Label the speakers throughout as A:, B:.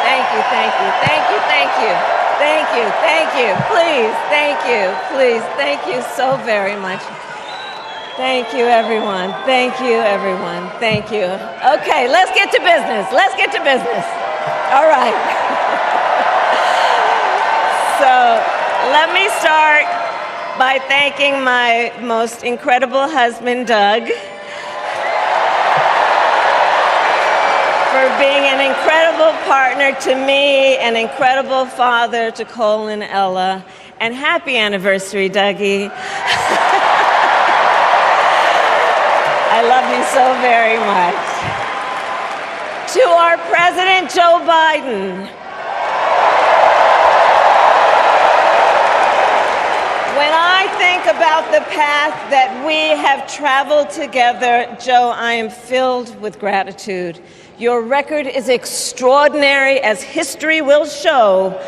A: Thank you, thank you, thank you, thank you. Thank you, thank you. Please, thank you, please. Thank you so very much. Thank you, everyone. Thank you, everyone. Thank you. Okay, let's get to business. Let's get to business. All right. So let me start by thanking my most incredible husband, Doug, for being an incredible partner to me, an incredible father to Cole and Ella, and happy anniversary, Dougie. I love you so very much. To our President Joe Biden, when I think about the path that we have traveled together, Joe, I am filled with gratitude. Your record is extraordinary, as history will show,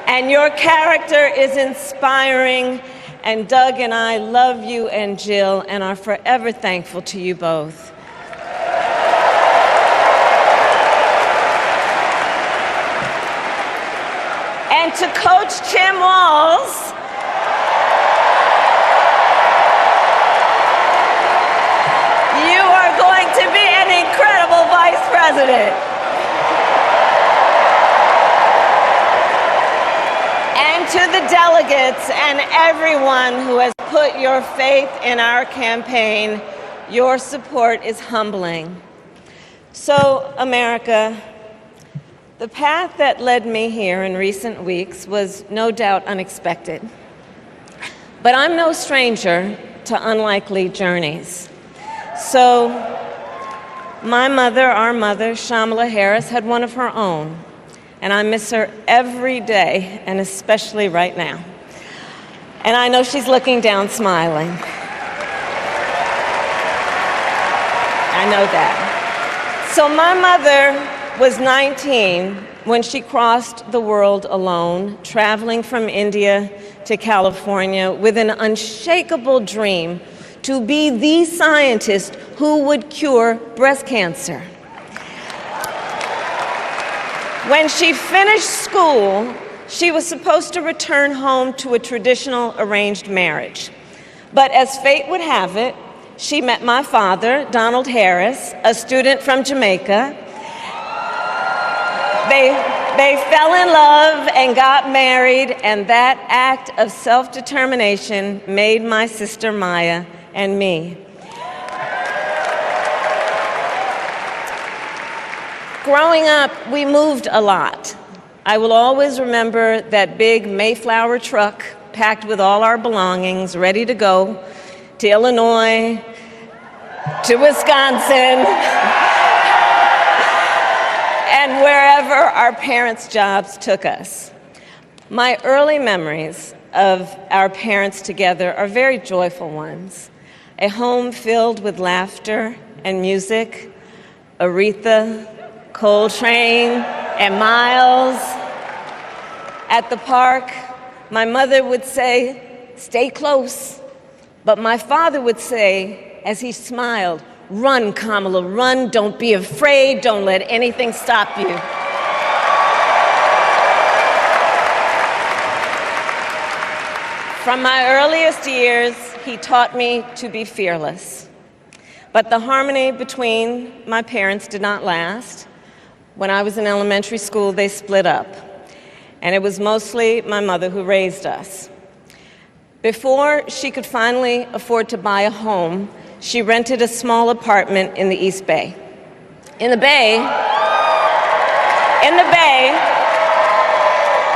A: and your character is inspiring. And Doug and I love you and Jill and are forever thankful to you both. And to Coach Tim Walz, you are going to be an incredible vice president. And to the delegates and everyone who has put your faith in our campaign, your support is humbling. So, America, the path that led me here in recent weeks was no doubt unexpected. But I'm no stranger to unlikely journeys. So, my mother, our mother, Kamala Harris, had one of her own. And I miss her every day, and especially right now. And I know she's looking down smiling. I know that. So my mother was 19 when she crossed the world alone, traveling from India to California with an unshakable dream to be the scientist who would cure breast cancer. When she finished school, she was supposed to return home to a traditional arranged marriage. But as fate would have it, she met my father, Donald Harris, a student from Jamaica. They fell in love and got married, and that act of self-determination made my sister Maya and me. Growing up, we moved a lot. I will always remember that big Mayflower truck packed with all our belongings, ready to go to Illinois, to Wisconsin, and wherever our parents' jobs took us. My early memories of our parents together are very joyful ones. A home filled with laughter and music, Aretha, Coltrane, and Miles. At the park, my mother would say, "Stay close." But my father would say, as he smiled, "Run, Kamala, run. Don't be afraid. Don't let anything stop you." From my earliest years, he taught me to be fearless. But the harmony between my parents did not last. When I was in elementary school, they split up, and it was mostly my mother who raised us. Before she could finally afford to buy a home, she rented a small apartment in the East Bay. In the Bay,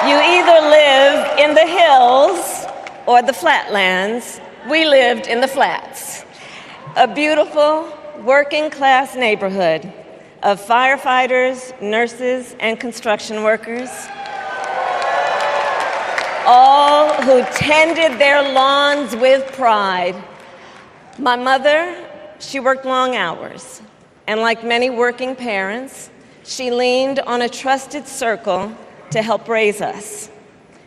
A: you either live in the hills or the flatlands. We lived in the flats, a beautiful working-class neighborhood of firefighters, nurses, and construction workers, all who tended their lawns with pride. My mother, she worked long hours, and like many working parents, she leaned on a trusted circle to help raise us.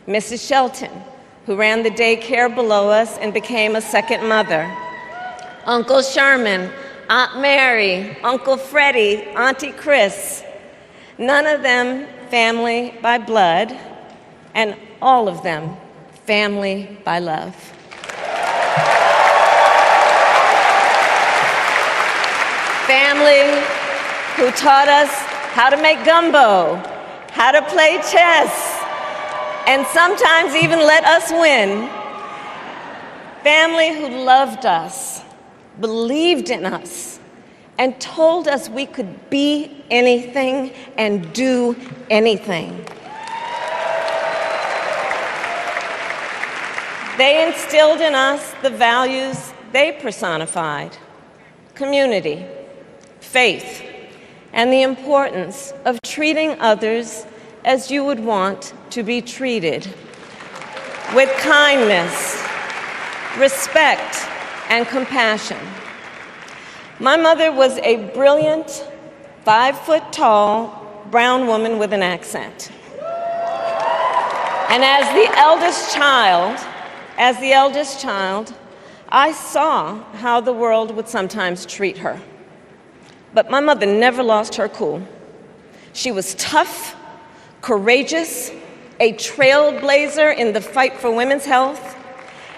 A: Mrs. Shelton, who ran the daycare below us and became a second mother. Uncle Sherman, Aunt Mary, Uncle Freddie, Auntie Chris. None of them family by blood, and all of them family by love. Family who taught us how to make gumbo, how to play chess, and sometimes even let us win. Family who loved us, believed in us, and told us we could be anything and do anything. They instilled in us the values they personified: community, faith, and the importance of treating others as you would want to be treated, with kindness, respect, and compassion. My mother was a brilliant, 5-foot-tall, brown woman with an accent. And as the eldest child, I saw how the world would sometimes treat her. But my mother never lost her cool. She was tough, courageous, a trailblazer in the fight for women's health,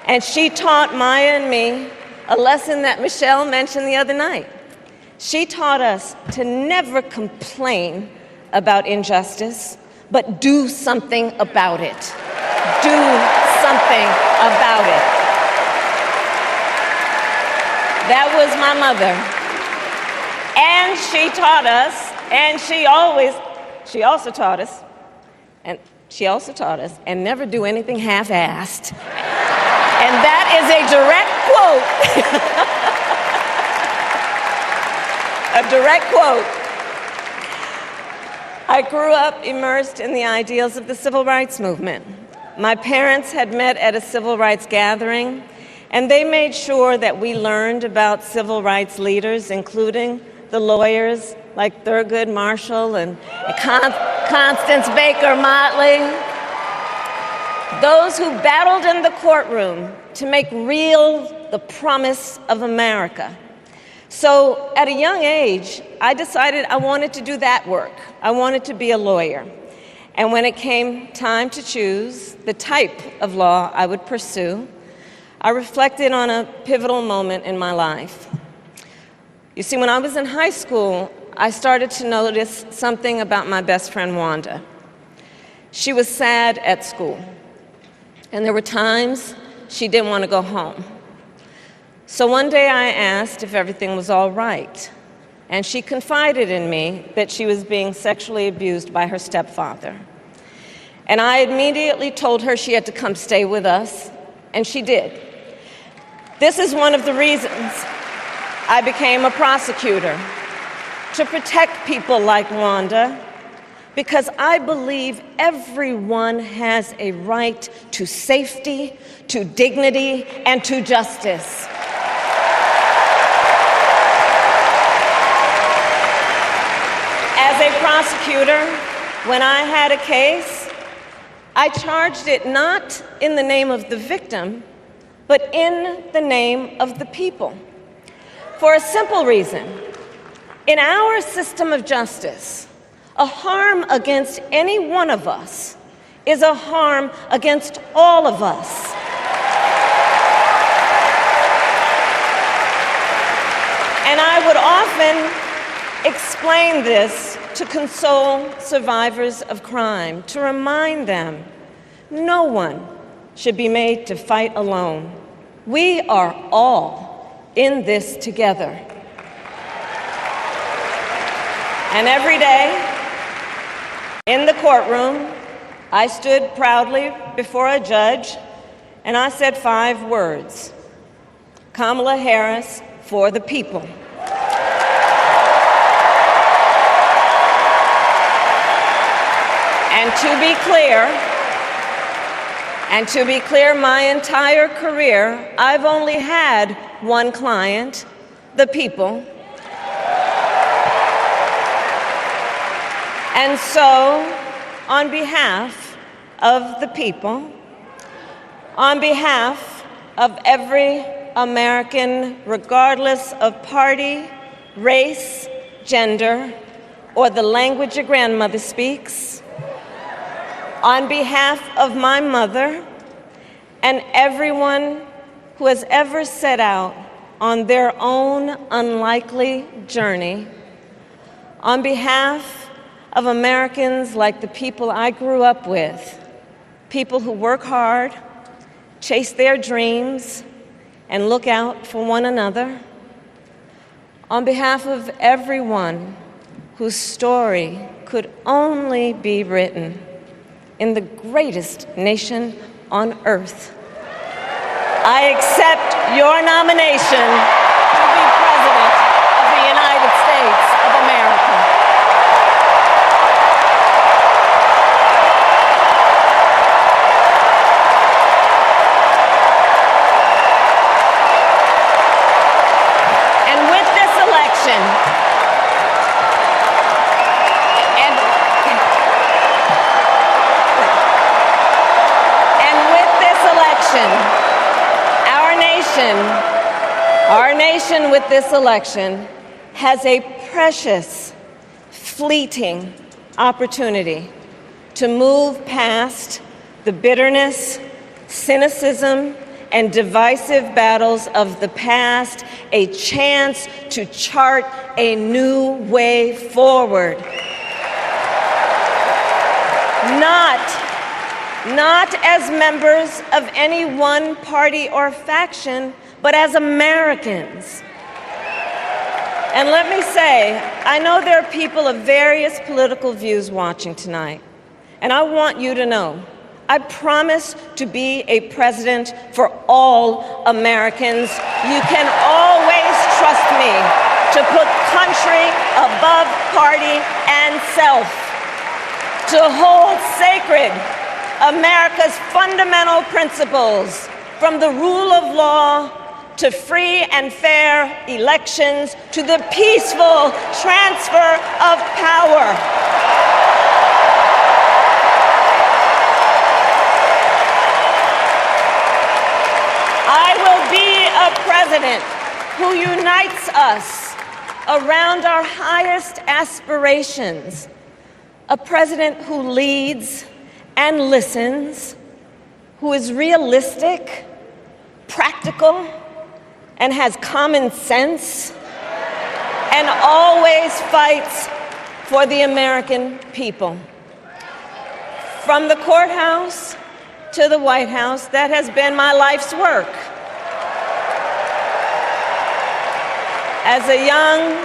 A: and she taught Maya and me a lesson that Michelle mentioned the other night. She taught us to never complain about injustice, but do something about it. Do something about it. That was my mother. And she taught us, and she also taught us, and never do anything half-assed. And that is a direct quote. A direct quote. I grew up immersed in the ideals of the civil rights movement. My parents had met at a civil rights gathering, and they made sure that we learned about civil rights leaders, including the lawyers like Thurgood Marshall and Constance Baker Motley, those who battled in the courtroom to make real the promise of America. So at a young age, I decided I wanted to do that work. I wanted to be a lawyer. And when it came time to choose the type of law I would pursue, I reflected on a pivotal moment in my life. You see, when I was in high school, I started to notice something about my best friend, Wanda. She was sad at school, and there were times she didn't want to go home. So one day I asked if everything was all right, and she confided in me that she was being sexually abused by her stepfather. And I immediately told her she had to come stay with us, and she did. This is one of the reasons I became a prosecutor, to protect people like Wanda, because I believe everyone has a right to safety, to dignity, and to justice. As a prosecutor, when I had a case, I charged it not in the name of the victim, but in the name of the people. For a simple reason. In our system of justice, a harm against any one of us is a harm against all of us. And I would often explain this to console survivors of crime, to remind them no one should be made to fight alone. We are all in this together. And every day, in the courtroom, I stood proudly before a judge and I said 5 words: Kamala Harris for the people. And to be clear, my entire career, I've only had one client, the people. And so, on behalf of the people, on behalf of every American, regardless of party, race, gender, or the language your grandmother speaks, On behalf of my mother and everyone who has ever set out on their own unlikely journey, on behalf of Americans like the people I grew up with, people who work hard, chase their dreams, and look out for one another, on behalf of everyone whose story could only be written in the greatest nation on earth, I accept your nomination to be President of the United States of America. And with this election, our nation with this election has a precious, fleeting opportunity to move past the bitterness, cynicism, and divisive battles of the past, a chance to chart a new way forward. Not as members of any one party or faction, but as Americans. And let me say, I know there are people of various political views watching tonight, and I want you to know, I promise to be a president for all Americans. You can always trust me to put country above party and self, to hold sacred America's fundamental principles, from the rule of law to free and fair elections to the peaceful transfer of power. I will be a president who unites us around our highest aspirations, a president who leads and listens, who is realistic, practical, and has common sense, and always fights for the American people. From the courthouse to the White House, that has been my life's work. As a young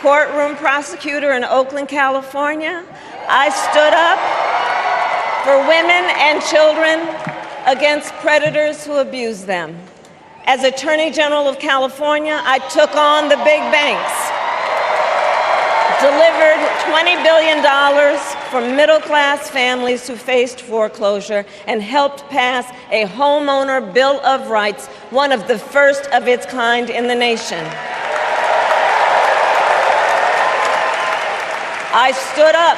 A: courtroom prosecutor in Oakland, California, I stood up for women and children against predators who abuse them. As Attorney General of California, I took on the big banks, delivered $20 billion for middle-class families who faced foreclosure, and helped pass a homeowner Bill of Rights, one of the first of its kind in the nation. I stood up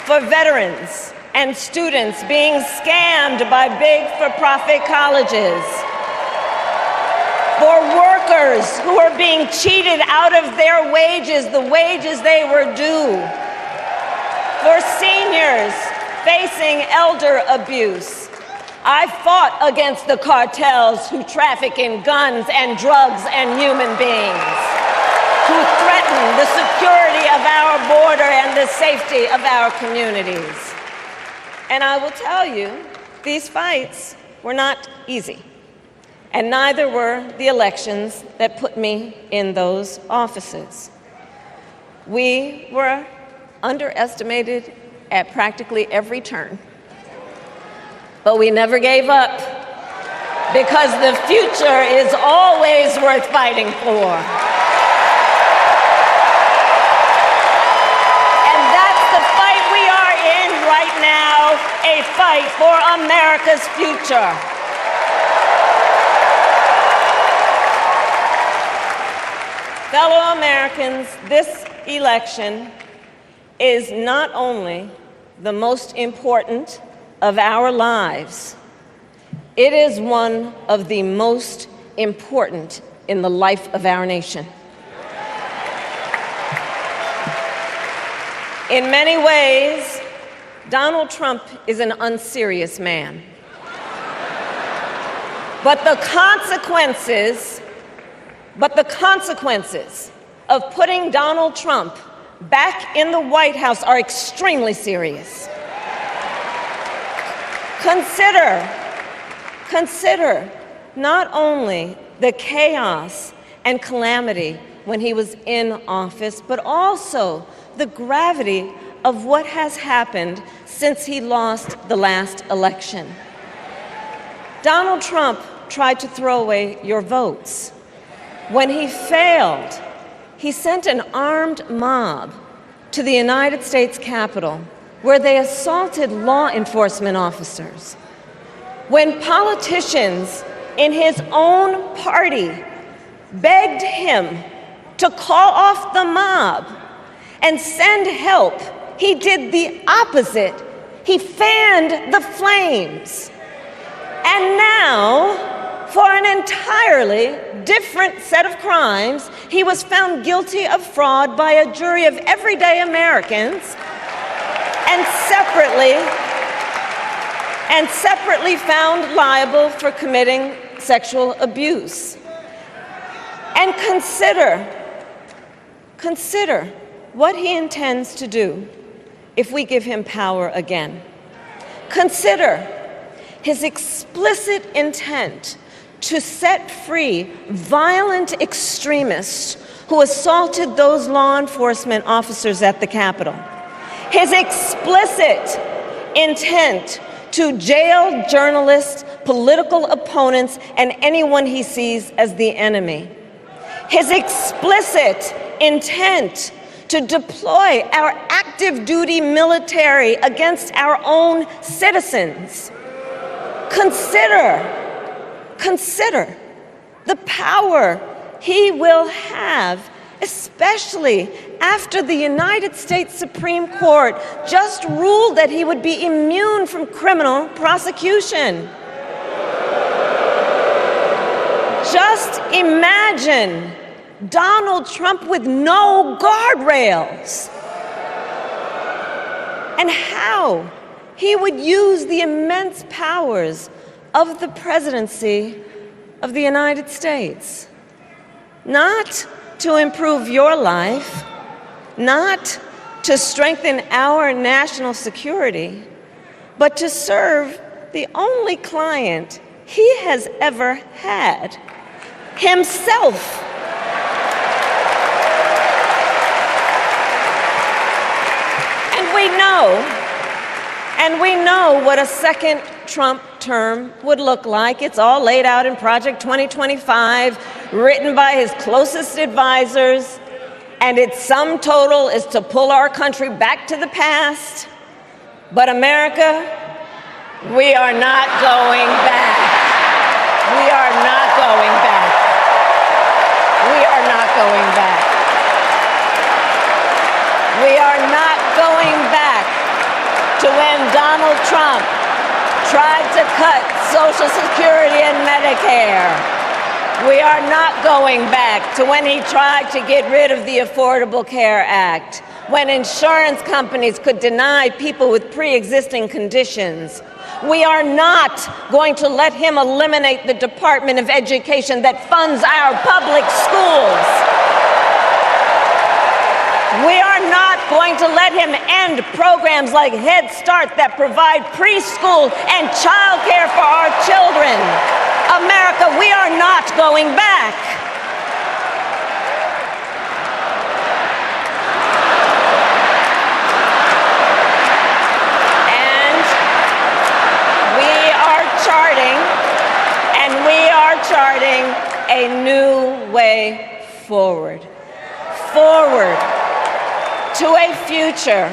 A: for veterans and students being scammed by big for-profit colleges, for workers who are being cheated out of their wages, the wages they were due, for seniors facing elder abuse. I fought against the cartels who traffic in guns and drugs and human beings, who threaten the security of our border and the safety of our communities. And I will tell you, these fights were not easy, and neither were the elections that put me in those offices. We were underestimated at practically every turn, but we never gave up, because the future is always worth fighting for. A fight for America's future. Fellow Americans, this election is not only the most important of our lives, it is one of the most important in the life of our nation. In many ways, Donald Trump is an unserious man. But the consequences of putting Donald Trump back in the White House are extremely serious. Consider not only the chaos and calamity when he was in office, but also the gravity of what has happened since he lost the last election. Donald Trump tried to throw away your votes. When he failed, he sent an armed mob to the United States Capitol, where they assaulted law enforcement officers. When politicians in his own party begged him to call off the mob and send help, he did the opposite. He fanned the flames. And now, for an entirely different set of crimes, he was found guilty of fraud by a jury of everyday Americans and separately found liable for committing sexual abuse. And consider what he intends to do if we give him power again. Consider his explicit intent to set free violent extremists who assaulted those law enforcement officers at the Capitol. His explicit intent to jail journalists, political opponents, and anyone he sees as the enemy. His explicit intent to deploy our active duty military against our own citizens. Consider the power he will have, especially after the United States Supreme Court just ruled that he would be immune from criminal prosecution. Just imagine Donald Trump with no guardrails, and how he would use the immense powers of the presidency of the United States, not to improve your life, not to strengthen our national security, but to serve the only client he has ever had, himself. And we know what a second Trump term would look like. It's all laid out in Project 2025, written by his closest advisors, and its sum total is to pull our country back to the past. But America, we are not going back. We are not going back. We are not going back. We are not going back to when Donald Trump tried to cut Social Security and Medicare. We are not going back to when he tried to get rid of the Affordable Care Act, when insurance companies could deny people with pre-existing conditions. We are not going to let him eliminate the Department of Education that funds our public schools. We are not going to let him end programs like Head Start that provide preschool and childcare for our children. America, we are not going back. And we are charting a new way forward. To a future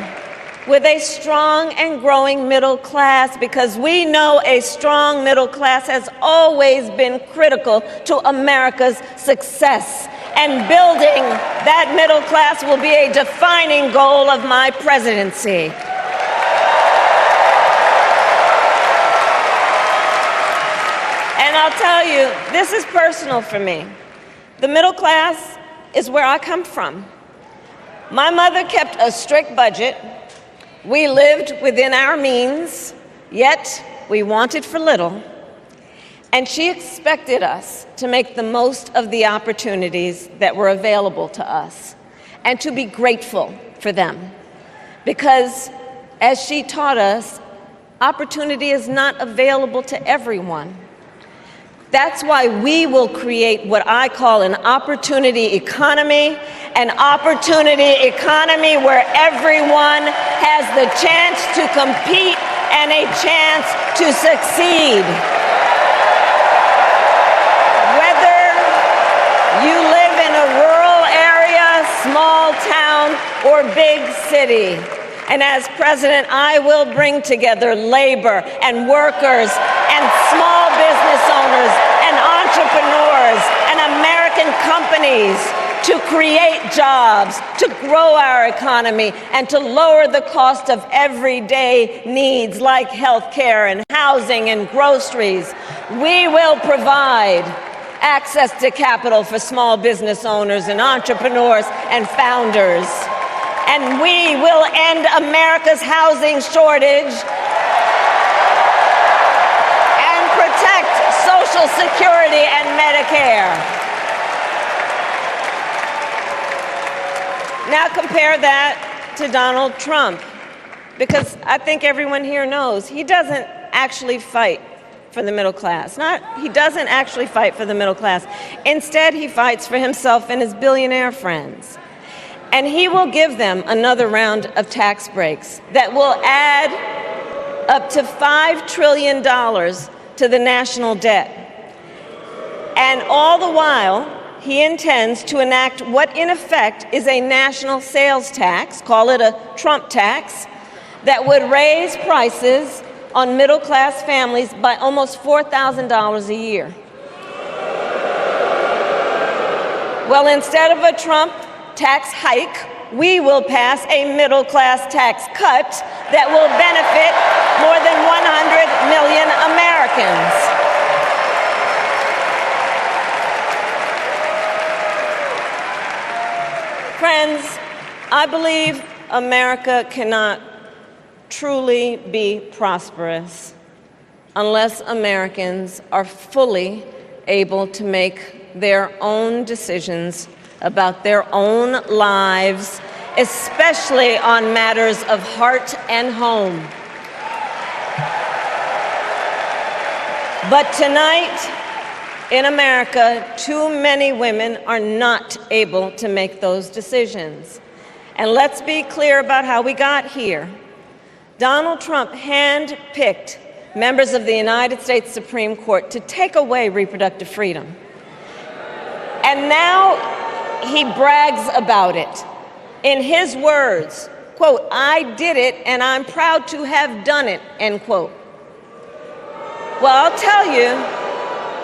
A: with a strong and growing middle class, because we know a strong middle class has always been critical to America's success. And building that middle class will be a defining goal of my presidency. And I'll tell you, this is personal for me. The middle class is where I come from. My mother kept a strict budget. We lived within our means, yet we wanted for little. And she expected us to make the most of the opportunities that were available to us and to be grateful for them. Because, as she taught us, opportunity is not available to everyone. That's why we will create what I call an opportunity economy where everyone has the chance to compete and a chance to succeed. Whether you live in a rural area, small town, or big city. And as president, I will bring together labor and workers and small business owners and entrepreneurs and American companies to create jobs, to grow our economy, and to lower the cost of everyday needs like health care and housing and groceries. We will provide access to capital for small business owners and entrepreneurs and founders. And we will end America's housing shortage and protect Social Security and Medicare. Now compare that to Donald Trump, because I think everyone here knows he doesn't actually fight for the middle class. He doesn't actually fight for the middle class. Instead, he fights for himself and his billionaire friends. And he will give them another round of tax breaks that will add up to $5 trillion to the national debt. And all the while, he intends to enact what in effect is a national sales tax, call it a Trump tax, that would raise prices on middle-class families by almost $4,000 a year. Well, instead of a Trump tax hike, we will pass a middle-class tax cut that will benefit more than 100 million Americans. Friends, I believe America cannot truly be prosperous unless Americans are fully able to make their own decisions about their own lives, especially on matters of heart and home. But tonight, in America, too many women are not able to make those decisions. And let's be clear about how we got here. Donald Trump handpicked members of the United States Supreme Court to take away reproductive freedom. And now he brags about it. In his words, quote, "I did it and I'm proud to have done it," end quote. Well, I'll tell you,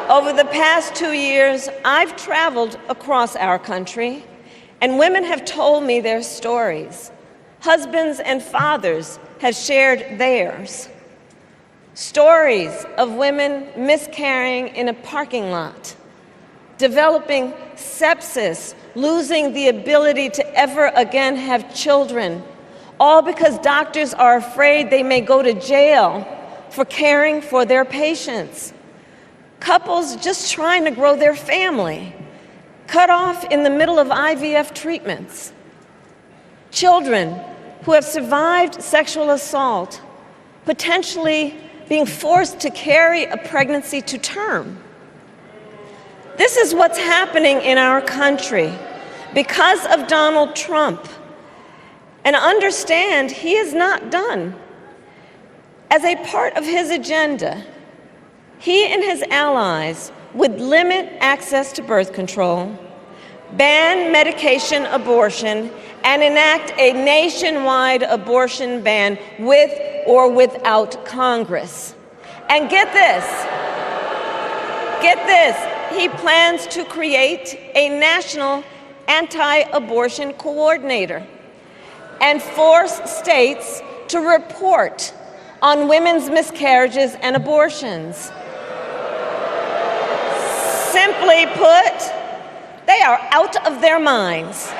A: over the past 2 years, I've traveled across our country, and women have told me their stories. Husbands and fathers have shared theirs. Stories of women miscarrying in a parking lot, developing sepsis, losing the ability to ever again have children, all because doctors are afraid they may go to jail for caring for their patients. Couples just trying to grow their family, cut off in the middle of IVF treatments. Children who have survived sexual assault, potentially being forced to carry a pregnancy to term. This is what's happening in our country because of Donald Trump. And understand, he is not done. As a part of his agenda, he and his allies would limit access to birth control, ban medication abortion, and enact a nationwide abortion ban with or without Congress. And get this, he plans to create a national anti-abortion coordinator and force states to report on women's miscarriages and abortions. Simply put, they are out of their minds.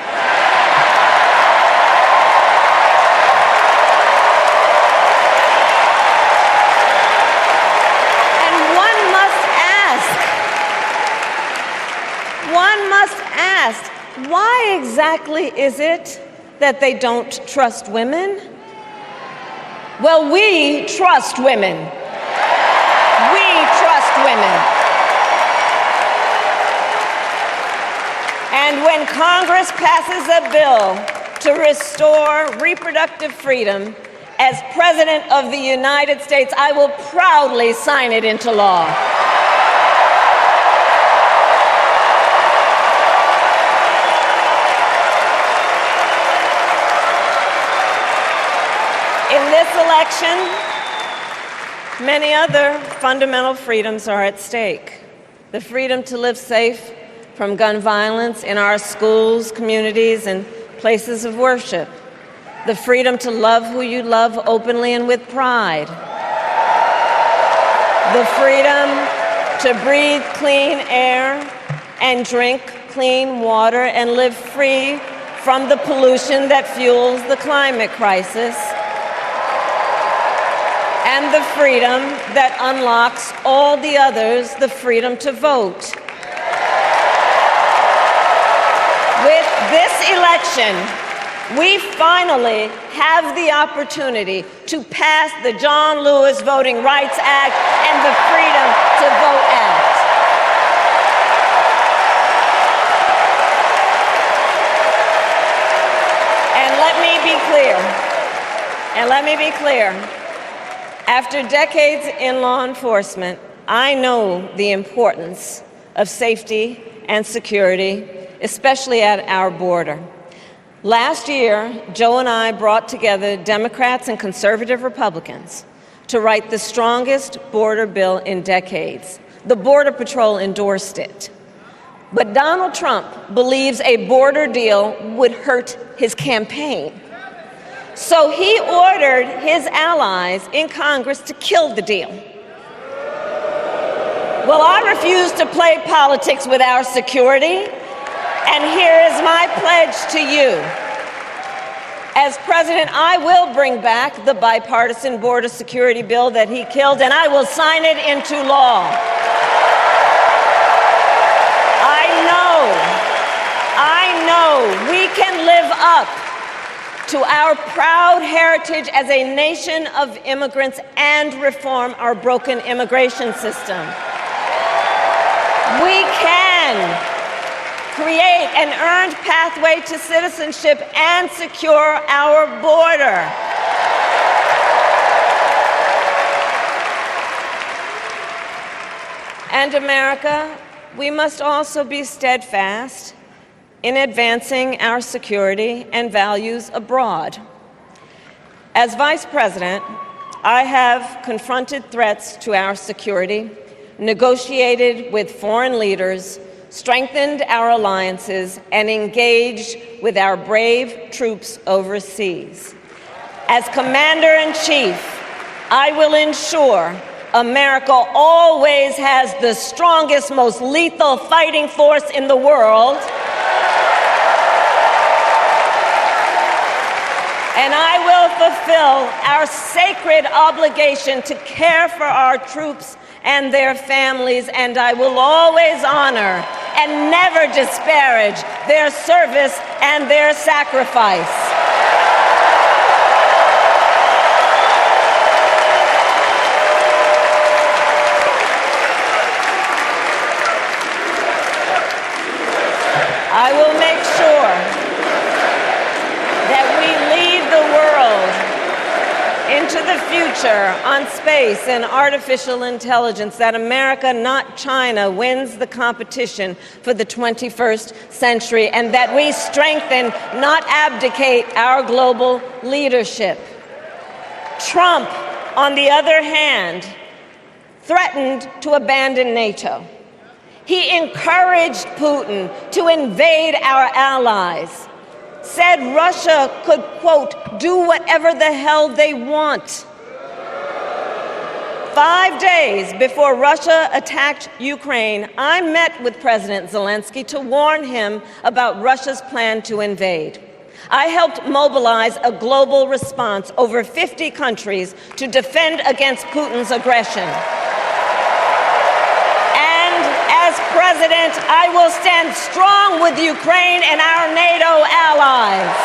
A: Why exactly is it that they don't trust women? Well, we trust women. We trust women. And when Congress passes a bill to restore reproductive freedom, as President of the United States, I will proudly sign it into law. In this election, many other fundamental freedoms are at stake. The freedom to live safe from gun violence in our schools, communities, and places of worship. The freedom to love who you love openly and with pride. The freedom to breathe clean air and drink clean water and live free from the pollution that fuels the climate crisis. And the freedom that unlocks all the others, the freedom to vote. With this election, we finally have the opportunity to pass the John Lewis Voting Rights Act and the Freedom to Vote Act. And let me be clear. After decades in law enforcement, I know the importance of safety and security, especially at our border. Last year, Joe and I brought together Democrats and conservative Republicans to write the strongest border bill in decades. The Border Patrol endorsed it. But Donald Trump believes a border deal would hurt his campaign. So he ordered his allies in Congress to kill the deal. Well, I refuse to play politics with our security. And here is my pledge to you. As president, I will bring back the bipartisan border security bill that he killed, and I will sign it into law. I know we can live up to our proud heritage as a nation of immigrants and reform our broken immigration system. We can create an earned pathway to citizenship and secure our border. And America, we must also be steadfast in advancing our security and values abroad. As Vice President, I have confronted threats to our security, negotiated with foreign leaders, strengthened our alliances, and engaged with our brave troops overseas. As Commander-in-Chief, I will ensure America always has the strongest, most lethal fighting force in the world. And I will fulfill our sacred obligation to care for our troops and their families, and I will always honor and never disparage their service and their sacrifice. I will make sure that we lead the world into the future on space and artificial intelligence, that America, not China, wins the competition for the 21st century, and that we strengthen, not abdicate, our global leadership. Trump, on the other hand, threatened to abandon NATO. He encouraged Putin to invade our allies, said Russia could, quote, do whatever the hell they want. 5 days before Russia attacked Ukraine, I met with President Zelensky to warn him about Russia's plan to invade. I helped mobilize a global response, over 50 countries, to defend against Putin's aggression. And as president, President, I will stand strong with Ukraine and our NATO allies.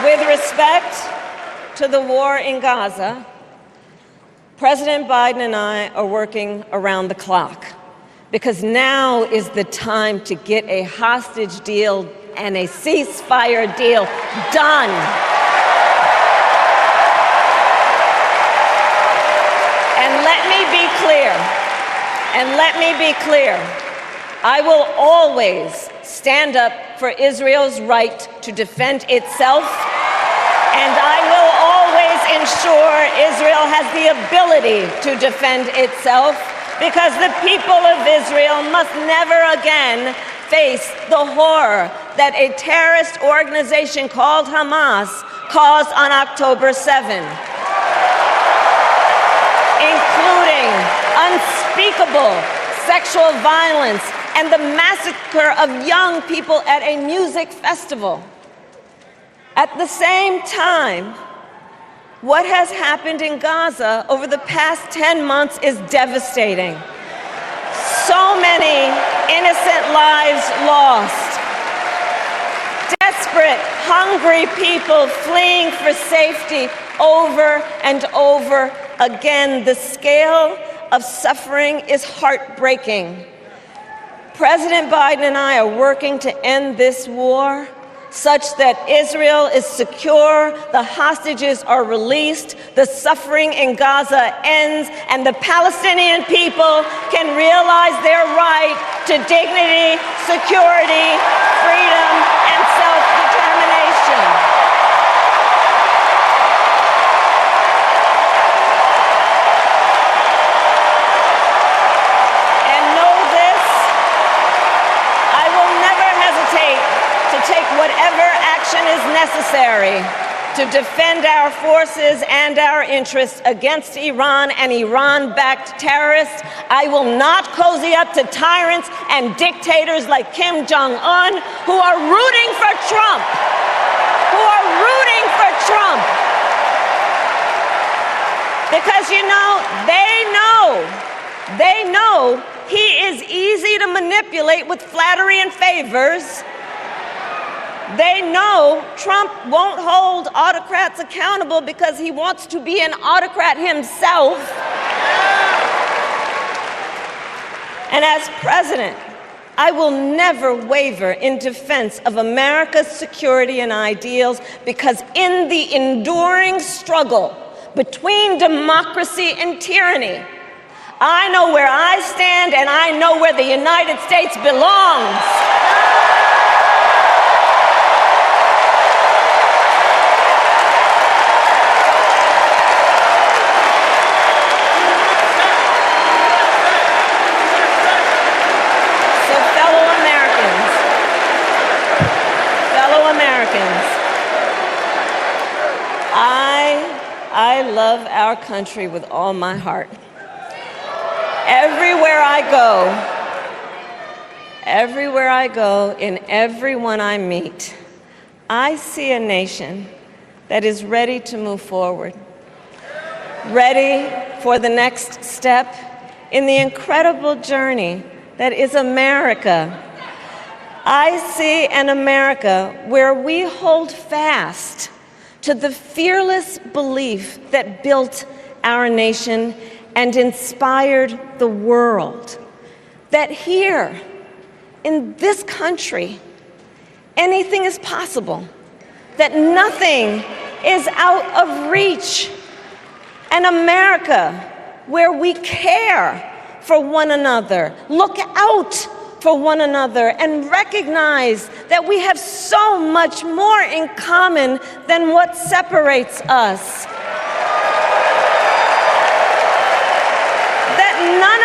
A: With respect to the war in Gaza, President Biden and I are working around the clock because now is the time to get a hostage deal and a ceasefire deal done. And let me be clear, I will always stand up for Israel's right to defend itself, and I will always ensure Israel has the ability to defend itself, because the people of Israel must never again face the horror that a terrorist organization called Hamas caused on October 7, including unspeakable sexual violence and the massacre of young people at a music festival. At the same time, what has happened in Gaza over the past 10 months is devastating. So many innocent lives lost. Desperate, hungry people fleeing for safety over and over again. The scale of suffering is heartbreaking. President Biden and I are working to end this war such that Israel is secure, the hostages are released, the suffering in Gaza ends, and the Palestinian people can realize their right to dignity, security, freedom, and self-determination. Whatever action is necessary to defend our forces and our interests against Iran and Iran-backed terrorists. I will not cozy up to tyrants and dictators like Kim Jong-un who are rooting for Trump, Because, you know, they know he is easy to manipulate with flattery and favors. They know Trump won't hold autocrats accountable because he wants to be an autocrat himself. And as president, I will never waver in defense of America's security and ideals, because in the enduring struggle between democracy and tyranny, I know where I stand and I know where the United States belongs. I love our country with all my heart. Everywhere I go, in everyone I meet, I see a nation that is ready to move forward, ready for the next step in the incredible journey that is America. I see an America where we hold fast to the fearless belief that built our nation and inspired the world, that here in this country, anything is possible, that nothing is out of reach. An America where we care for one another, look out for one another, and recognize that we have so much more in common than what separates us. That none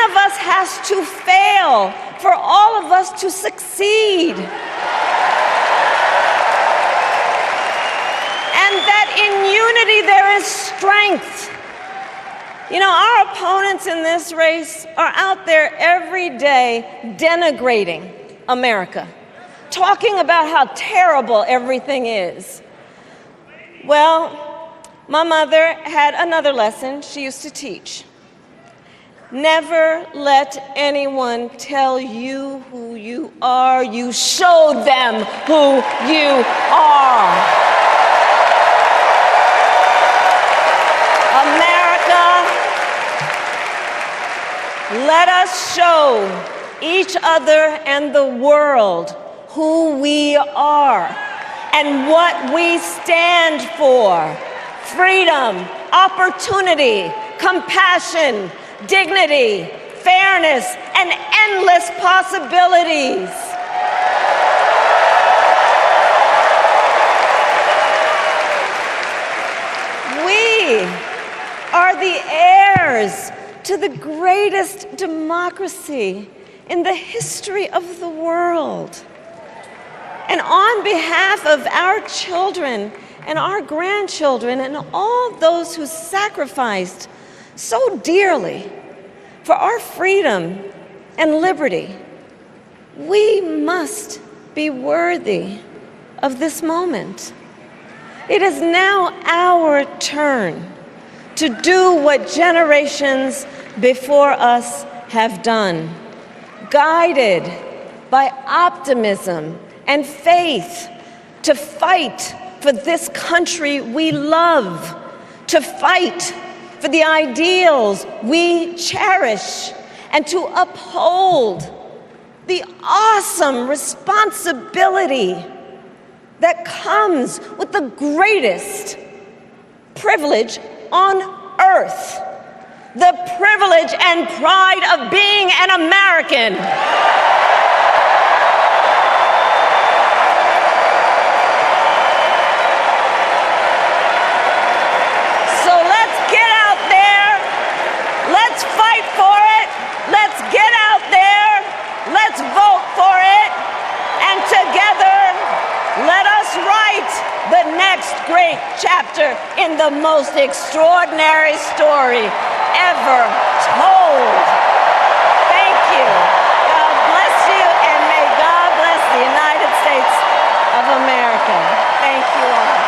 A: of us has to fail for all of us to succeed. And that in unity there is strength. You know, our opponents in this race are out there every day denigrating America, talking about how terrible everything is. Well, my mother had another lesson she used to teach. Never let anyone tell you who you are. You show them who you are. America, let us show each other and the world who we are and what we stand for. Freedom, opportunity, compassion, dignity, fairness, and endless possibilities. We are the heirs to the greatest democracy in the history of the world. And on behalf of our children and our grandchildren and all those who sacrificed so dearly for our freedom and liberty, we must be worthy of this moment. It is now our turn to do what generations before us have done, guided by optimism and faith, to fight for this country we love, to fight for the ideals we cherish, and to uphold the awesome responsibility that comes with the greatest privilege on earth, the privilege and pride of being an American. So let's get out there, let's fight for it, let's get out there, let's vote for it, and together let us write the next great chapter in the most extraordinary story ever told. Thank you. God bless you, and may God bless the United States of America. Thank you all.